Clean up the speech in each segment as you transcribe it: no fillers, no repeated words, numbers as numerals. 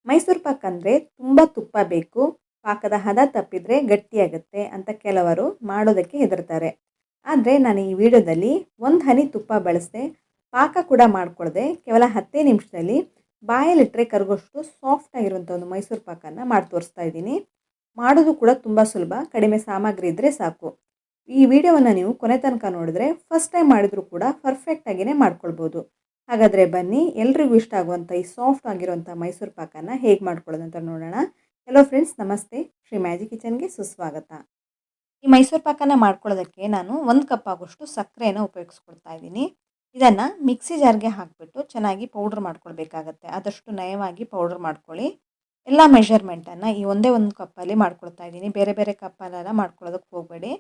ಮೈಸೂರು ಪಾಕ್ ಅಂದರೆ ತುಂಬ ತುಪ್ಪ ಬೇಕು, ಪಾಕದ ಹದ ತಪ್ಪಿದರೆ ಗಟ್ಟಿಯಾಗುತ್ತೆ ಅಂತ ಕೆಲವರು ಮಾಡೋದಕ್ಕೆ ಹೆದರ್ತಾರೆ. ಆದರೆ ನಾನು ಈ ವಿಡಿಯೋದಲ್ಲಿ ಒಂದು ಹನಿ ತುಪ್ಪ ಬಳಸದೆ, ಪಾಕ ಕೂಡ ಮಾಡ್ಕೊಳ್ಳದೆ ಕೇವಲ 10 ನಿಮಿಷದಲ್ಲಿ ಬಾಯಲ್ಲಿಟ್ಟರೆ ಕರಗೋಷ್ಟು ಸಾಫ್ಟ್ ಆಗಿರುವಂಥ ಒಂದು ಮೈಸೂರು ಪಾಕನ್ನು ಮಾಡಿ ತೋರಿಸ್ತಾ ಇದ್ದೀನಿ. ಮಾಡೋದು ಕೂಡ ತುಂಬ ಸುಲಭ, ಕಡಿಮೆ ಸಾಮಗ್ರಿ ಇದ್ದರೆ ಸಾಕು. ಈ ವಿಡಿಯೋವನ್ನು ನೀವು ಕೊನೆ ತನಕ ನೋಡಿದ್ರೆ ಫಸ್ಟ್ ಟೈಮ್ ಮಾಡಿದರೂ ಕೂಡ ಪರ್ಫೆಕ್ಟಾಗಿಯೇ ಮಾಡ್ಕೊಳ್ಬೋದು. ಹಾಗಾದರೆ ಬನ್ನಿ, ಎಲ್ರಿಗೂ ಇಷ್ಟ ಆಗುವಂಥ ಈ ಸಾಫ್ಟ್ ಆಗಿರುವಂಥ ಮೈಸೂರು ಪಾಕನ್ನು ಹೇಗೆ ಮಾಡ್ಕೊಳ್ಳೋದು ಅಂತ ನೋಡೋಣ. ಹಲೋ ಫ್ರೆಂಡ್ಸ್, ನಮಸ್ತೆ. ಶ್ರೀ ಮ್ಯಾಜಿಕ್ ಕಿಚನ್ಗೆ ಸುಸ್ವಾಗತ. ಈ ಮೈಸೂರು ಪಾಕನ್ನು ಮಾಡ್ಕೊಳ್ಳೋದಕ್ಕೆ ನಾನು 1 ಕಪ್ ಆಗೋಷ್ಟು ಸಕ್ಕರೆಯನ್ನು ಉಪಯೋಗಿಸ್ಕೊಳ್ತಾ ಇದ್ದೀನಿ. ಇದನ್ನು ಮಿಕ್ಸಿ ಜಾರ್ಗೆ ಹಾಕಿಬಿಟ್ಟು ಚೆನ್ನಾಗಿ ಪೌಡ್ರ್ ಮಾಡ್ಕೊಳ್ಬೇಕಾಗತ್ತೆ. ಆದಷ್ಟು ನಯವಾಗಿ ಪೌಡ್ರ್ ಮಾಡ್ಕೊಳ್ಳಿ. ಎಲ್ಲ ಮೆಷರ್ಮೆಂಟನ್ನು ಈ ಒಂದೇ ಒಂದು ಕಪ್ಪಲ್ಲಿ ಮಾಡ್ಕೊಳ್ತಾ ಇದ್ದೀನಿ. ಬೇರೆ ಬೇರೆ ಕಪ್ಪಲ್ಲೆಲ್ಲ ಮಾಡ್ಕೊಳ್ಳೋದಕ್ಕೆ ಹೋಗಬೇಡಿ.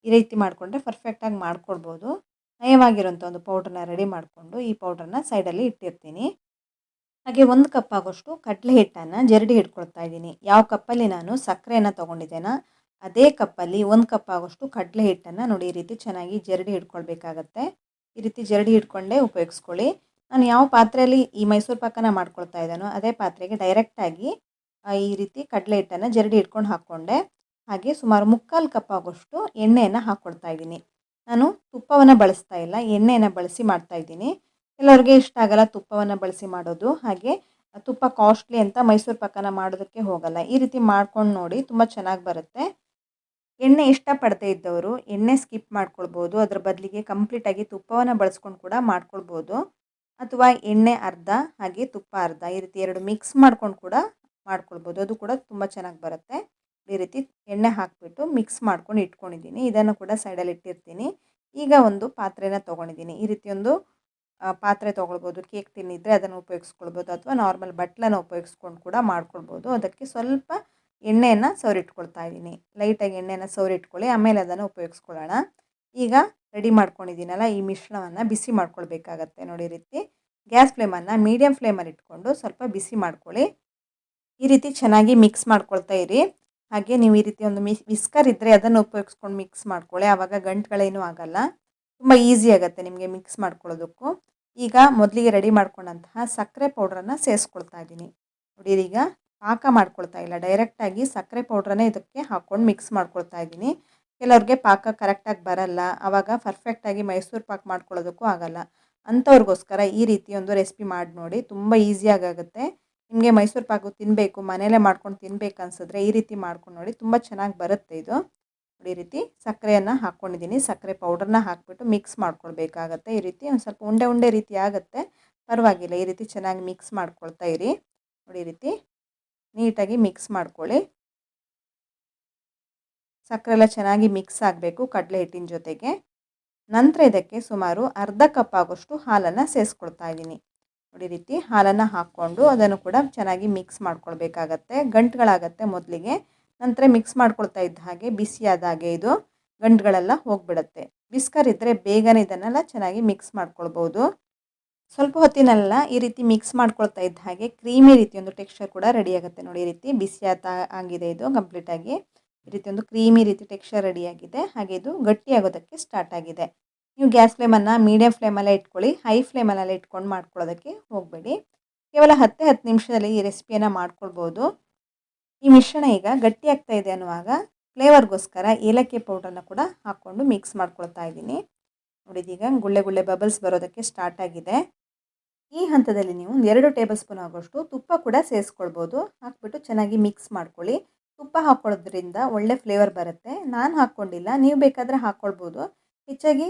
ಈ ರೀತಿ ಮಾಡಿಕೊಂಡ್ರೆ ಪರ್ಫೆಕ್ಟಾಗಿ ಮಾಡ್ಕೊಳ್ಬೋದು. ನಯವಾಗಿರುವಂಥ ಒಂದು ಪೌಡ್ರನ್ನ ರೆಡಿ ಮಾಡಿಕೊಂಡು ಈ ಪೌಡ್ರನ್ನ ಸೈಡಲ್ಲಿ ಇಟ್ಟಿರ್ತೀನಿ. ಹಾಗೆ 1 ಕಪ್ ಆಗೋಷ್ಟು ಕಡಲೆ ಹಿಟ್ಟನ್ನು ಜರಡಿ ಇಟ್ಕೊಳ್ತಾ ಇದ್ದೀನಿ. ಯಾವ ಕಪ್ಪಲ್ಲಿ ನಾನು ಸಕ್ಕರೆಯನ್ನು ತೊಗೊಂಡಿದ್ದೇನೋ ಅದೇ ಕಪ್ಪಲ್ಲಿ 1 ಕಪ್ ಆಗೋಷ್ಟು ಕಡಲೆ ಹಿಟ್ಟನ್ನು ನೋಡಿ ಈ ರೀತಿ ಚೆನ್ನಾಗಿ ಜರಡಿ ಇಟ್ಕೊಳ್ಬೇಕಾಗತ್ತೆ. ಈ ರೀತಿ ಜರಡಿ ಇಟ್ಕೊಂಡೇ ಉಪಯೋಗಿಸ್ಕೊಳ್ಳಿ. ನಾನು ಯಾವ ಪಾತ್ರೆಯಲ್ಲಿ ಈ ಮೈಸೂರು ಪಾಕನ ಮಾಡ್ಕೊಳ್ತಾ ಇದ್ದಾನೋ ಅದೇ ಪಾತ್ರೆಗೆ ಡೈರೆಕ್ಟಾಗಿ ಈ ರೀತಿ ಕಡಲೆ ಹಿಟ್ಟನ್ನು ಜರಡಿ ಇಟ್ಕೊಂಡು ಹಾಕ್ಕೊಂಡೆ. ಹಾಗೆ ಸುಮಾರು 3/4 ಕಪ್ ಆಗೋಷ್ಟು ಎಣ್ಣೆಯನ್ನು ಹಾಕ್ಕೊಳ್ತಾ ಇದ್ದೀನಿ. ನಾನು ತುಪ್ಪವನ್ನು ಬಳಸ್ತಾ ಇಲ್ಲ, ಎಣ್ಣೆಯನ್ನು ಬಳಸಿ ಮಾಡ್ತಾ ಇದ್ದೀನಿ. ಕೆಲವ್ರಿಗೆ ಇಷ್ಟ ಆಗಲ್ಲ ತುಪ್ಪವನ್ನು ಬಳಸಿ ಮಾಡೋದು. ಹಾಗೆ ತುಪ್ಪ ಕಾಸ್ಟ್ಲಿ ಅಂತ ಮೈಸೂರು ಪಾಕನ ಮಾಡೋದಕ್ಕೆ ಹೋಗಲ್ಲ. ಈ ರೀತಿ ಮಾಡ್ಕೊಂಡು ನೋಡಿ, ತುಂಬ ಚೆನ್ನಾಗಿ ಬರುತ್ತೆ. ಎಣ್ಣೆ ಇಷ್ಟಪಡದೇ ಇದ್ದವರು ಎಣ್ಣೆ ಸ್ಕಿಪ್ ಮಾಡ್ಕೊಳ್ಬೋದು. ಅದರ ಬದಲಿಗೆ ಕಂಪ್ಲೀಟಾಗಿ ತುಪ್ಪವನ್ನು ಬಳಸ್ಕೊಂಡು ಕೂಡ ಮಾಡ್ಕೊಳ್ಬೋದು. ಅಥವಾ ಎಣ್ಣೆ ಅರ್ಧ ಹಾಗೆ ತುಪ್ಪ ಅರ್ಧ ಈ ರೀತಿ 2 ಮಿಕ್ಸ್ ಮಾಡ್ಕೊಂಡು ಕೂಡ ಮಾಡ್ಕೊಳ್ಬೋದು. ಅದು ಕೂಡ ತುಂಬ ಚೆನ್ನಾಗಿ ಬರುತ್ತೆ. ಈ ರೀತಿ ಎಣ್ಣೆ ಹಾಕಿಬಿಟ್ಟು ಮಿಕ್ಸ್ ಮಾಡ್ಕೊಂಡು ಇಟ್ಕೊಂಡಿದ್ದೀನಿ. ಇದನ್ನು ಕೂಡ ಸೈಡಲ್ಲಿ ಇಟ್ಟಿರ್ತೀನಿ. ಈಗ ಒಂದು ಪಾತ್ರೆನ ತೊಗೊಂಡಿದ್ದೀನಿ. ಈ ರೀತಿ ಒಂದು ಪಾತ್ರೆ ತೊಗೊಳ್ಬೋದು. ಕೇಕ್ ಟಿನ್ ಇದ್ದರೆ ಅದನ್ನು ಉಪಯೋಗಿಸ್ಕೊಳ್ಬೋದು, ಅಥವಾ ನಾರ್ಮಲ್ ಬಟ್ಲನ್ನು ಉಪಯೋಗಿಸ್ಕೊಂಡು ಕೂಡ ಮಾಡ್ಕೊಳ್ಬೋದು. ಅದಕ್ಕೆ ಸ್ವಲ್ಪ ಎಣ್ಣೆಯನ್ನು ಸವರಿಟ್ಕೊಳ್ತಾ ಇದ್ದೀನಿ. ಲೈಟಾಗಿ ಎಣ್ಣೆನ ಸವರಿಟ್ಕೊಳ್ಳಿ, ಆಮೇಲೆ ಅದನ್ನು ಉಪಯೋಗಿಸ್ಕೊಳ್ಳೋಣ. ಈಗ ರೆಡಿ ಮಾಡ್ಕೊಂಡಿದ್ದೀನಲ್ಲ, ಈ ಮಿಶ್ರಣವನ್ನು ಬಿಸಿ ಮಾಡ್ಕೊಳ್ಬೇಕಾಗತ್ತೆ. ನೋಡಿ ಈ ರೀತಿ ಗ್ಯಾಸ್ ಫ್ಲೇಮನ್ನು ಮೀಡಿಯಮ್ ಫ್ಲೇಮಲ್ಲಿ ಇಟ್ಕೊಂಡು ಸ್ವಲ್ಪ ಬಿಸಿ ಮಾಡ್ಕೊಳ್ಳಿ. ಈ ರೀತಿ ಚೆನ್ನಾಗಿ ಮಿಕ್ಸ್ ಮಾಡ್ಕೊಳ್ತಾ ಇರಿ. ಹಾಗೆ ನೀವು ಈ ರೀತಿ ಒಂದು ವಿಸ್ಕರ್ ಇದ್ದರೆ ಅದನ್ನು ಉಪಯೋಗಿಸ್ಕೊಂಡು ಮಿಕ್ಸ್ ಮಾಡ್ಕೊಳ್ಳಿ. ಆವಾಗ ಗಂಟುಗಳೇನೂ ಆಗಲ್ಲ, ತುಂಬ ಈಸಿ ಆಗುತ್ತೆ ನಿಮಗೆ ಮಿಕ್ಸ್ ಮಾಡ್ಕೊಳ್ಳೋದಕ್ಕೂ. ಈಗ ಮೊದಲಿಗೆ ರೆಡಿ ಮಾಡ್ಕೊಂಡಂತಹ ಸಕ್ಕರೆ ಪೌಡ್ರನ್ನು ಸೇರಿಸ್ಕೊಳ್ತಾ ಇದ್ದೀನಿ. ನೋಡಿ, ಈಗ ಪಾಕ ಮಾಡ್ಕೊಳ್ತಾ ಇಲ್ಲ, ಡೈರೆಕ್ಟಾಗಿ ಸಕ್ಕರೆ ಪೌಡ್ರನ್ನೇ ಇದಕ್ಕೆ ಹಾಕ್ಕೊಂಡು ಮಿಕ್ಸ್ ಮಾಡ್ಕೊಳ್ತಾ ಇದ್ದೀನಿ. ಕೆಲವ್ರಿಗೆ ಪಾಕ ಕರೆಕ್ಟಾಗಿ ಬರಲ್ಲ, ಆವಾಗ ಪರ್ಫೆಕ್ಟಾಗಿ ಮೈಸೂರು ಪಾಕ್ ಮಾಡ್ಕೊಳ್ಳೋದಕ್ಕೂ ಆಗಲ್ಲ. ಅಂಥವ್ರಿಗೋಸ್ಕರ ಈ ರೀತಿ ಒಂದು ರೆಸಿಪಿ ಮಾಡಿ ನೋಡಿ, ತುಂಬ ಈಸಿಯಾಗುತ್ತೆ. ನಿಮಗೆ ಮೈಸೂರು ಪಾಕು ತಿನ್ನಬೇಕು, ಮನೆಯಲ್ಲೇ ಮಾಡ್ಕೊಂಡು ತಿನ್ಬೇಕು ಅನಿಸಿದ್ರೆ ಈ ರೀತಿ ಮಾಡ್ಕೊಂಡು ನೋಡಿ, ತುಂಬ ಚೆನ್ನಾಗಿ ಬರುತ್ತೆ ಇದು. ನೋಡಿ, ಈ ರೀತಿ ಸಕ್ಕರೆಯನ್ನು ಹಾಕ್ಕೊಂಡಿದ್ದೀನಿ. ಸಕ್ಕರೆ ಪೌಡ್ರನ್ನ ಹಾಕಿಬಿಟ್ಟು ಮಿಕ್ಸ್ ಮಾಡ್ಕೊಳ್ಬೇಕಾಗತ್ತೆ. ಈ ರೀತಿ ಒಂದು ಸ್ವಲ್ಪ ಉಂಡೆ ಉಂಡೆ ರೀತಿ ಆಗುತ್ತೆ, ಪರವಾಗಿಲ್ಲ. ಈ ರೀತಿ ಚೆನ್ನಾಗಿ ಮಿಕ್ಸ್ ಮಾಡ್ಕೊಳ್ತಾ ಇರಿ. ನೋಡಿ, ಈ ರೀತಿ ನೀಟಾಗಿ ಮಿಕ್ಸ್ ಮಾಡ್ಕೊಳ್ಳಿ. ಸಕ್ಕರೆ ಎಲ್ಲ ಚೆನ್ನಾಗಿ ಮಿಕ್ಸ್ ಆಗಬೇಕು ಕಡಲೆ ಹಿಟ್ಟಿನ ಜೊತೆಗೆ. ನಂತರ ಇದಕ್ಕೆ ಸುಮಾರು ಅರ್ಧ ಕಪ್ ಆಗೋಷ್ಟು ಹಾಲನ್ನು ಸೇರಿಸ್ಕೊಳ್ತಾ ಇದ್ದೀನಿ. ನೋಡಿ, ರೀತಿ ಹಾಲನ್ನು ಹಾಕ್ಕೊಂಡು ಅದನ್ನು ಕೂಡ ಚೆನ್ನಾಗಿ ಮಿಕ್ಸ್ ಮಾಡ್ಕೊಳ್ಬೇಕಾಗತ್ತೆ. ಗಂಟುಗಳಾಗತ್ತೆ ಮೊದಲಿಗೆ, ನಂತರ ಮಿಕ್ಸ್ ಮಾಡ್ಕೊಳ್ತಾ ಇದ್ದ ಹಾಗೆ ಬಿಸಿಯಾದ ಹಾಗೆ ಇದು ಗಂಟುಗಳೆಲ್ಲ ಹೋಗಿಬಿಡುತ್ತೆ. ಬಿಸ್ಕರ್ ಇದ್ದರೆ ಬೇಗನೆ ಇದನ್ನೆಲ್ಲ ಚೆನ್ನಾಗಿ ಮಿಕ್ಸ್ ಮಾಡ್ಕೊಳ್ಬೋದು. ಸ್ವಲ್ಪ ಹೊತ್ತಿನೆಲ್ಲ ಈ ರೀತಿ ಮಿಕ್ಸ್ ಮಾಡ್ಕೊಳ್ತಾ ಇದ್ದ ಹಾಗೆ ಕ್ರೀಮಿ ರೀತಿ ಒಂದು ಟೆಕ್ಸ್ಚರ್ ಕೂಡ ರೆಡಿ ಆಗುತ್ತೆ. ನೋಡಿ, ಈ ರೀತಿ ಬಿಸಿಯಾದ ಆಗಿದೆ ಇದು ಕಂಪ್ಲೀಟಾಗಿ. ಈ ರೀತಿ ಒಂದು ಕ್ರೀಮಿ ರೀತಿ ಟೆಕ್ಸ್ಚರ್ ರೆಡಿಯಾಗಿದೆ. ಹಾಗೆ ಇದು ಗಟ್ಟಿಯಾಗೋದಕ್ಕೆ ಸ್ಟಾರ್ಟ್ ಆಗಿದೆ. ನೀವು ಗ್ಯಾಸ್ ಫ್ಲೇಮನ್ನು ಮೀಡಿಯಮ್ ಫ್ಲೇಮಲ್ಲೇ ಇಟ್ಕೊಳ್ಳಿ, ಹೈ ಫ್ಲೇಮಲ್ಲೆಲ್ಲ ಇಟ್ಕೊಂಡು ಮಾಡ್ಕೊಳ್ಳೋದಕ್ಕೆ ಹೋಗಬೇಡಿ. ಕೇವಲ 10 ನಿಮಿಷದಲ್ಲಿ ಈ ರೆಸಿಪಿಯನ್ನು ಮಾಡ್ಕೊಳ್ಬೋದು. ಈ ಮಿಶ್ರಣ ಈಗ ಗಟ್ಟಿಯಾಗ್ತಾ ಇದೆ ಅನ್ನುವಾಗ ಫ್ಲೇವರ್ಗೋಸ್ಕರ ಏಲಕ್ಕಿ ಪೌಡ್ರನ್ನ ಕೂಡ ಹಾಕ್ಕೊಂಡು ಮಿಕ್ಸ್ ಮಾಡ್ಕೊಳ್ತಾ ಇದ್ದೀನಿ. ನೋಡಿದೀಗ ಗುಳ್ಳೆ ಗುಳ್ಳೆ ಬಬಲ್ಸ್ ಬರೋದಕ್ಕೆ ಸ್ಟಾರ್ಟ್ ಆಗಿದೆ. ಈ ಹಂತದಲ್ಲಿ ನೀವು 2 ಟೇಬಲ್ ಸ್ಪೂನ್ ಆಗೋಷ್ಟು ತುಪ್ಪ ಕೂಡ ಸೇರಿಸ್ಕೊಳ್ಬೋದು. ಹಾಕ್ಬಿಟ್ಟು ಚೆನ್ನಾಗಿ ಮಿಕ್ಸ್ ಮಾಡ್ಕೊಳ್ಳಿ. ತುಪ್ಪ ಹಾಕ್ಕೊಳ್ಳೋದ್ರಿಂದ ಒಳ್ಳೆ ಫ್ಲೇವರ್ ಬರುತ್ತೆ. ನಾನು ಹಾಕ್ಕೊಂಡಿಲ್ಲ, ನೀವು ಬೇಕಾದರೆ ಹಾಕ್ಕೊಳ್ಬೋದು. ಹೆಚ್ಚಾಗಿ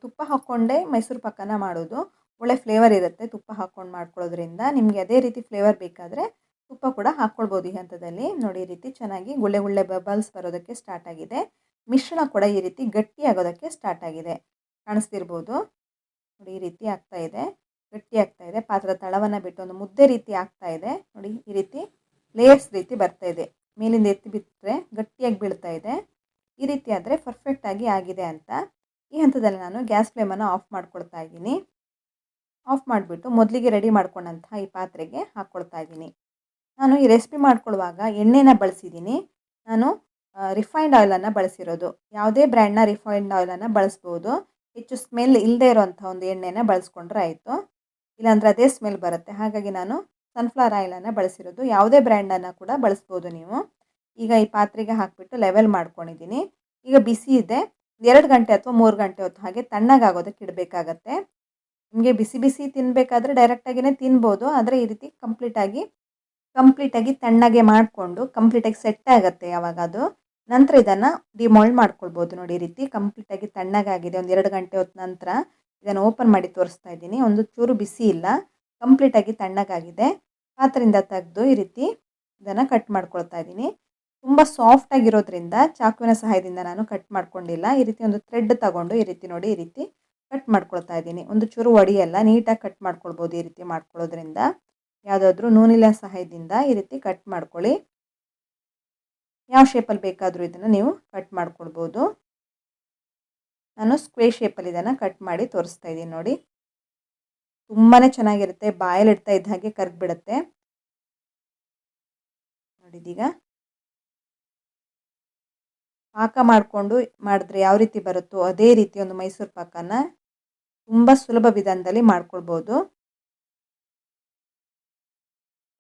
ತುಪ್ಪ ಹಾಕ್ಕೊಂಡೇ ಮೈಸೂರು ಪಾಕನ ಮಾಡೋದು, ಒಳ್ಳೆ ಫ್ಲೇವರ್ ಇರುತ್ತೆ. ತುಪ್ಪ ಹಾಕ್ಕೊಂಡು ಮಾಡ್ಕೊಳ್ಳೋದ್ರಿಂದ ನಿಮಗೆ ಅದೇ ರೀತಿ ಫ್ಲೇವರ್ ಬೇಕಾದರೆ ತುಪ್ಪ ಕೂಡ ಹಾಕ್ಕೊಳ್ಬೋದು ಈ ಹಂತದಲ್ಲಿ. ನೋಡಿ, ಈ ರೀತಿ ಚೆನ್ನಾಗಿ ಗುಳ್ಳೆ ಗುಳ್ಳೆ ಬಬಲ್ಸ್ ಬರೋದಕ್ಕೆ ಸ್ಟಾರ್ಟ್ ಆಗಿದೆ. ಮಿಶ್ರಣ ಕೂಡ ಈ ರೀತಿ ಗಟ್ಟಿ ಆಗೋದಕ್ಕೆ ಸ್ಟಾರ್ಟ್ ಆಗಿದೆ, ಕಾಣಿಸ್ತಿರ್ಬೋದು. ನೋಡಿ, ಈ ರೀತಿ ಆಗ್ತಾ ಇದೆ, ಗಟ್ಟಿ ಆಗ್ತಾ ಇದೆ. ಪಾತ್ರದ ತಳವನ್ನು ಬಿಟ್ಟು ಒಂದು ಮುದ್ದೆ ರೀತಿ ಆಗ್ತಾ ಇದೆ. ನೋಡಿ, ಈ ರೀತಿ ಲೇಯರ್ಸ್ ರೀತಿ ಬರ್ತಾ ಇದೆ. ಮೇಲಿಂದ ಎತ್ತಿ ಬಿಟ್ಟರೆ ಗಟ್ಟಿಯಾಗಿ ಬೀಳ್ತಾ ಇದೆ. ಈ ರೀತಿ ಆದರೆ ಪರ್ಫೆಕ್ಟಾಗಿ ಆಗಿದೆ ಅಂತ. ಈ ಹಂತದಲ್ಲಿ ನಾನು ಗ್ಯಾಸ್ ಫ್ಲೇಮನ್ನು ಆಫ್ ಮಾಡ್ಕೊಳ್ತಾ ಇದ್ದೀನಿ. ಆಫ್ ಮಾಡಿಬಿಟ್ಟು ಮೊದಲಿಗೆ ರೆಡಿ ಮಾಡ್ಕೊಂಡಂತಹ ಈ ಪಾತ್ರೆಗೆ ಹಾಕ್ಕೊಳ್ತಾ ಇದ್ದೀನಿ. ನಾನು ಈ ರೆಸಿಪಿ ಮಾಡ್ಕೊಳ್ಳುವಾಗ ಎಣ್ಣೆನ ಬಳಸಿದ್ದೀನಿ. ನಾನು ರಿಫೈನ್ಡ್ ಆಯಿಲನ್ನು ಬಳಸಿರೋದು. ಯಾವುದೇ ಬ್ರ್ಯಾಂಡ್ನ ರಿಫೈನ್ಡ್ ಆಯಿಲನ್ನು ಬಳಸ್ಬೋದು. ಹೆಚ್ಚು ಸ್ಮೆಲ್ ಇಲ್ಲದೇ ಇರೋವಂಥ ಒಂದು ಎಣ್ಣೆನ ಬಳಸ್ಕೊಂಡ್ರೆ ಆಯಿತು, ಇಲ್ಲಾಂದರೆ ಅದೇ ಸ್ಮೆಲ್ ಬರುತ್ತೆ. ಹಾಗಾಗಿ ನಾನು ಸನ್ಫ್ಲವರ್ ಆಯಿಲನ್ನು ಬಳಸಿರೋದು. ಯಾವುದೇ ಬ್ರ್ಯಾಂಡನ್ನು ಕೂಡ ಬಳಸ್ಬೋದು ನೀವು. ಈಗ ಈ ಪಾತ್ರೆಗೆ ಹಾಕಿಬಿಟ್ಟು ಲೆವೆಲ್ ಮಾಡ್ಕೊಂಡಿದ್ದೀನಿ. ಈಗ ಬಿಸಿ ಇದೆ. 2 ಗಂಟೆ ಅಥವಾ 3 ಗಂಟೆ ಹೊತ್ತು ಹಾಗೆ ತಣ್ಣಗಾಗೋದಕ್ಕೆ ಇಡಬೇಕಾಗತ್ತೆ. ನಿಮಗೆ ಬಿಸಿ ಬಿಸಿ ತಿನ್ನಬೇಕಾದ್ರೆ ಡೈರೆಕ್ಟಾಗಿಯೇ ತಿನ್ಬೋದು. ಆದರೆ ಈ ರೀತಿ ಕಂಪ್ಲೀಟಾಗಿ ತಣ್ಣಗೆ ಮಾಡಿಕೊಂಡು ಕಂಪ್ಲೀಟಾಗಿ ಸೆಟ್ ಆಗುತ್ತೆ ಯಾವಾಗ ಅದು. ನಂತರ ಇದನ್ನು ಡಿಮೋಲ್ಡ್ ಮಾಡ್ಕೊಳ್ಬೋದು. ನೋಡಿ, ಈ ರೀತಿ ಕಂಪ್ಲೀಟಾಗಿ ತಣ್ಣಗಾಗಿದೆ. ಒಂದು 2 ಗಂಟೆ ಹೊತ್ತು ನಂತರ ಇದನ್ನು ಓಪನ್ ಮಾಡಿ ತೋರಿಸ್ತಾ ಇದ್ದೀನಿ. ಒಂದು ಚೂರು ಬಿಸಿ ಇಲ್ಲ, ಕಂಪ್ಲೀಟಾಗಿ ತಣ್ಣಗಾಗಿದೆ. ಪಾತ್ರೆಯಿಂದ ತೆಗೆದು ಈ ರೀತಿ ಇದನ್ನು ಕಟ್ ಮಾಡ್ಕೊಳ್ತಾ ಇದ್ದೀನಿ. ತುಂಬ ಸಾಫ್ಟಾಗಿರೋದ್ರಿಂದ ಚಾಕುವಿನ ಸಹಾಯದಿಂದ ನಾನು ಕಟ್ ಮಾಡ್ಕೊಂಡಿಲ್ಲ. ಈ ರೀತಿ ಒಂದು ಥ್ರೆಡ್ ತಗೊಂಡು ಈ ರೀತಿ ನೋಡಿ, ಈ ರೀತಿ ಕಟ್ ಮಾಡ್ಕೊಳ್ತಾ ಇದ್ದೀನಿ. ಒಂದು ಚೂರು ಒಡಿಯಲ್ಲ, ನೀಟಾಗಿ ಕಟ್ ಮಾಡ್ಕೊಳ್ಬೋದು. ಈ ರೀತಿ ಮಾಡ್ಕೊಳ್ಳೋದ್ರಿಂದ ಯಾವುದಾದ್ರೂ ನೂನಿನ ಸಹಾಯದಿಂದ ಈ ರೀತಿ ಕಟ್ ಮಾಡ್ಕೊಳ್ಳಿ. ಯಾವ ಶೇಪಲ್ಲಿ ಬೇಕಾದರೂ ಇದನ್ನು ನೀವು ಕಟ್ ಮಾಡ್ಕೊಳ್ಬೋದು. ನಾನು ಸ್ಕ್ವೇರ್ ಶೇಪಲ್ಲಿ ಇದನ್ನು ಕಟ್ ಮಾಡಿ ತೋರಿಸ್ತಾ ಇದ್ದೀನಿ ನೋಡಿ. ತುಂಬಾ ಚೆನ್ನಾಗಿರುತ್ತೆ. ಬಾಯಲ್ಲಿ ಇಡ್ತಾ ಇದ್ದ ಹಾಗೆ ಕರಗಿಬಿಡುತ್ತೆ ನೋಡಿ. ಇದೀಗ ಪಾಕ ಮಾಡಿಕೊಂಡು ಮಾಡಿದ್ರೆ ಯಾವ ರೀತಿ ಬರುತ್ತೋ ಅದೇ ರೀತಿ ಒಂದು ಮೈಸೂರು ಪಾಕನ ತುಂಬ ಸುಲಭ ವಿಧಾನದಲ್ಲಿ ಮಾಡ್ಕೊಳ್ಬೋದು.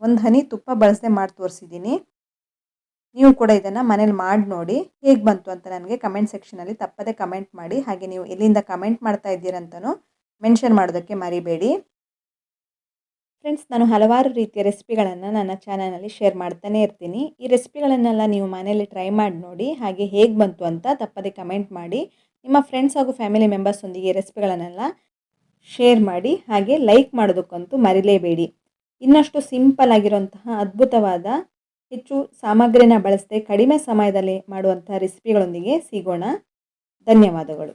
ಒಂದು ಹನಿ ತುಪ್ಪ ಬಳಸದೆ ಮಾಡಿ ತೋರಿಸಿದ್ದೀನಿ. ನೀವು ಕೂಡ ಇದನ್ನು ಮನೇಲಿ ಮಾಡಿ ನೋಡಿ. ಹೇಗೆ ಬಂತು ಅಂತ ನನಗೆ ಕಮೆಂಟ್ ಸೆಕ್ಷನಲ್ಲಿ ತಪ್ಪದೆ ಕಮೆಂಟ್ ಮಾಡಿ. ಹಾಗೆ ನೀವು ಎಲ್ಲಿಂದ ಕಮೆಂಟ್ ಮಾಡ್ತಾ ಇದ್ದೀರಂತನೂ ಮೆನ್ಷನ್ ಮಾಡೋದಕ್ಕೆ ಮರಿಬೇಡಿ. ಫ್ರೆಂಡ್ಸ್, ನಾನು ಹಲವಾರು ರೀತಿಯ ರೆಸಿಪಿಗಳನ್ನು ನನ್ನ ಚಾನಲಲ್ಲಿ ಶೇರ್ ಮಾಡ್ತಾನೆ ಇರ್ತೀನಿ. ಈ ರೆಸಿಪಿಗಳನ್ನೆಲ್ಲ ನೀವು ಮನೆಯಲ್ಲಿ ಟ್ರೈ ಮಾಡಿ ನೋಡಿ. ಹಾಗೆ ಹೇಗೆ ಬಂತು ಅಂತ ತಪ್ಪದೆ ಕಮೆಂಟ್ ಮಾಡಿ. ನಿಮ್ಮ ಫ್ರೆಂಡ್ಸ್ ಹಾಗೂ ಫ್ಯಾಮಿಲಿ ಮೆಂಬರ್ಸೊಂದಿಗೆ ಈ ರೆಸಿಪಿಗಳನ್ನೆಲ್ಲ ಶೇರ್ ಮಾಡಿ. ಹಾಗೆ ಲೈಕ್ ಮಾಡೋದಕ್ಕಂತೂ ಮರಿಲೇಬೇಡಿ. ಇನ್ನಷ್ಟು ಸಿಂಪಲ್ ಆಗಿರುವಂತಹ ಅದ್ಭುತವಾದ ಹೆಚ್ಚು ಸಾಮಗ್ರಿನ ಬಳಸದೆ ಕಡಿಮೆ ಸಮಯದಲ್ಲಿ ಮಾಡುವಂಥ ರೆಸಿಪಿಗಳೊಂದಿಗೆ ಸಿಗೋಣ. ಧನ್ಯವಾದಗಳು.